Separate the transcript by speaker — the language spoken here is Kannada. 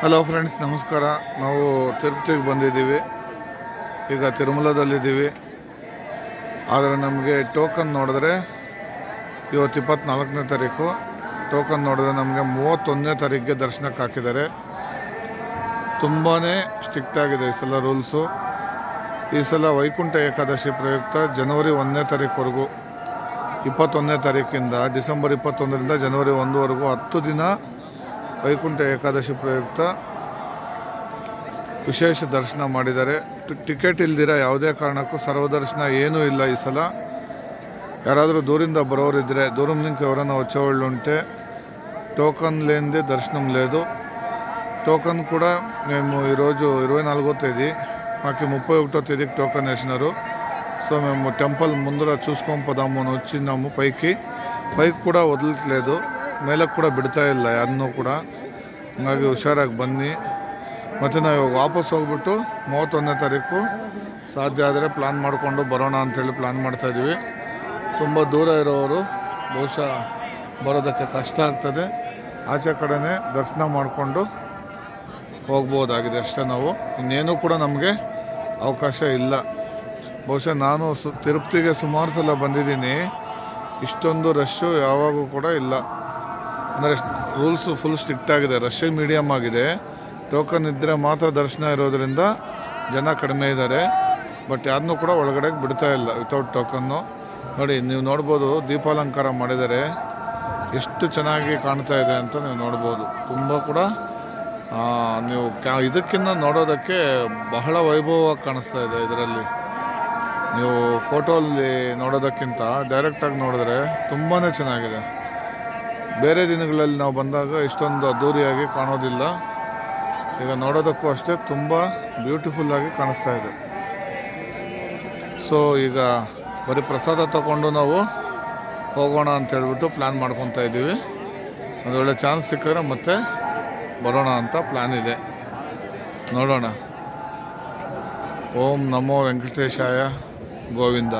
Speaker 1: ಹಲೋ ಫ್ರೆಂಡ್ಸ್, ನಮಸ್ಕಾರ. ನಾವು ತಿರುಪತಿಗೆ ಬಂದಿದ್ದೀವಿ. ಈಗ ತಿರುಮಲದಲ್ಲಿದ್ದೀವಿ. ಆದರೆ ನಮಗೆ ಟೋಕನ್ ನೋಡಿದ್ರೆ ಇವತ್ತು 24ನೇ ತಾರೀಕು. ಟೋಕನ್ ನೋಡಿದ್ರೆ ನಮಗೆ 31ನೇ ತಾರೀಕಿಗೆ ದರ್ಶನಕ್ಕೆ ಹಾಕಿದ್ದಾರೆ. ತುಂಬಾ ಸ್ಟ್ರಿಕ್ಟ್ ಆಗಿದೆ ಈ ಸಲ ರೂಲ್ಸು. ಈ ಸಲ ವೈಕುಂಠ ಏಕಾದಶಿ ಪ್ರಯುಕ್ತ ಜನವರಿ 1ನೇ ತಾರೀಕುವರೆಗೂ, 21ನೇ ತಾರೀಕಿಂದ ಡಿಸೆಂಬರ್ 21ರಿಂದ ಜನವರಿ 1ವರೆಗೂ 10 ದಿನ ವೈಕುಂಠ ಏಕಾದಶಿ ಪ್ರಯುಕ್ತ ವಿಶೇಷ ದರ್ಶನ ಮಾಡಿದ್ದಾರೆ. ಟಿಕೆಟ್ ಇಲ್ದಿರ ಯಾವುದೇ ಕಾರಣಕ್ಕೂ ಸರ್ವದರ್ಶನ ಏನೂ ಇಲ್ಲ ಈ ಸಲ. ಯಾರಾದರೂ దూರಿಂದ బరోరిద్రే దూరం నుంచి ఎవరైనా వచ్చేవాళ్ళు ఉంటే టోకన్ లేనిదే దర్శనం లేదు. టోకన్ కూడా మేము ఈరోజు 24వ తేదీ, మాకు 31వ తేదీకి టోకన్ వేసినారు. సో మేము టెంపుల్ ముందర చూసుకొని పోదాము అని వచ్చినాము. పైకి కూడా వదలట్లేదు, ಮೇಲಕ್ಕೆ ಕೂಡ ಬಿಡ್ತಾ ಇಲ್ಲ ಯಾರನ್ನೂ ಕೂಡ. ಹಾಗಾಗಿ ಹುಷಾರಾಗಿ ಬನ್ನಿ. ಮತ್ತು ನಾವು ಇವಾಗ ವಾಪಸ್ ಹೋಗ್ಬಿಟ್ಟು 31ನೇ ತಾರೀಕು ಸಾಧ್ಯ ಆದರೆ ಪ್ಲ್ಯಾನ್ ಮಾಡಿಕೊಂಡು ಬರೋಣ ಅಂಥೇಳಿ ಪ್ಲ್ಯಾನ್ ಮಾಡ್ತಾಯಿದ್ದೀವಿ. ತುಂಬ ದೂರ ಇರೋರು ಬಹುಶಃ ಬರೋದಕ್ಕೆ ಕಷ್ಟ ಆಗ್ತದೆ. ಆಚೆ ಕಡೆನೇ ದರ್ಶನ ಮಾಡಿಕೊಂಡು ಹೋಗ್ಬೋದಾಗಿದೆ ಅಷ್ಟೇ. ನಾವು ಇನ್ನೇನು ಕೂಡ ನಮಗೆ ಅವಕಾಶ ಇಲ್ಲ. ಬಹುಶಃ ನಾನು ತಿರುಪತಿಗೆ ಸುಮಾರು ಸಲ ಬಂದಿದ್ದೀನಿ, ಇಷ್ಟೊಂದು ರಶ್ಶು ಯಾವಾಗೂ ಕೂಡ ಇಲ್ಲ. ಅಂದರೆ ರೂಲ್ಸು ಫುಲ್ ಸ್ಟ್ರಿಕ್ಟ್ ಆಗಿದೆ, ರಶ್ ಮೀಡಿಯಮ್ ಆಗಿದೆ. ಟೋಕನ್ ಇದ್ದರೆ ಮಾತ್ರ ದರ್ಶನ ಇರೋದರಿಂದ ಜನ ಕಡಿಮೆ ಇದ್ದಾರೆ. ಬಟ್ ಯಾರನ್ನೂ ಕೂಡ ಒಳಗಡೆ ಬಿಡ್ತಾ ಇಲ್ಲ ವಿತೌಟ್ ಟೋಕನ್ನು. ನೋಡಿ, ನೀವು ನೋಡ್ಬೋದು ದೀಪಾಲಂಕಾರ ಮಾಡಿದ್ದಾರೆ, ಎಷ್ಟು ಚೆನ್ನಾಗಿ ಕಾಣ್ತಾ ಇದೆ ಅಂತ ನೀವು ನೋಡ್ಬೋದು. ತುಂಬ ಕೂಡ ನೀವು ಇದಕ್ಕಿಂತ ನೋಡೋದಕ್ಕೆ ಬಹಳ ವೈಭವವಾಗಿ ಕಾಣಿಸ್ತಾ ಇದೆ. ಇದರಲ್ಲಿ ನೀವು ಫೋಟೋಲ್ಲಿ ನೋಡೋದಕ್ಕಿಂತ ಡೈರೆಕ್ಟಾಗಿ ನೋಡಿದ್ರೆ ತುಂಬಾ ಚೆನ್ನಾಗಿದೆ. ಬೇರೆ ದಿನಗಳಲ್ಲಿ ನಾವು ಬಂದಾಗ ಇಷ್ಟೊಂದು ಅದ್ಧೂರಿಯಾಗಿ ಕಾಣೋದಿಲ್ಲ. ಈಗ ನೋಡೋದಕ್ಕೂ ಅಷ್ಟೇ ತುಂಬ ಬ್ಯೂಟಿಫುಲ್ಲಾಗಿ ಕಾಣಿಸ್ತಾ ಇದೆ. ಸೊ ಈಗ ಬರೀ ಪ್ರಸಾದ ತಗೊಂಡು ನಾವು ಹೋಗೋಣ ಅಂತ ಹೇಳ್ಬಿಟ್ಟು ಪ್ಲ್ಯಾನ್ ಮಾಡ್ಕೊತಾ ಇದ್ದೀವಿ. ಒಂದು ಒಳ್ಳೆ ಚಾನ್ಸ್ ಸಿಕ್ಕಿದ್ರೆ ಮತ್ತೆ ಬರೋಣ ಅಂತ ಪ್ಲ್ಯಾನ್ ಇದೆ. ನೋಡೋಣ. ಓಂ ನಮೋ ವೆಂಕಟೇಶಾಯ ಗೋವಿಂದ.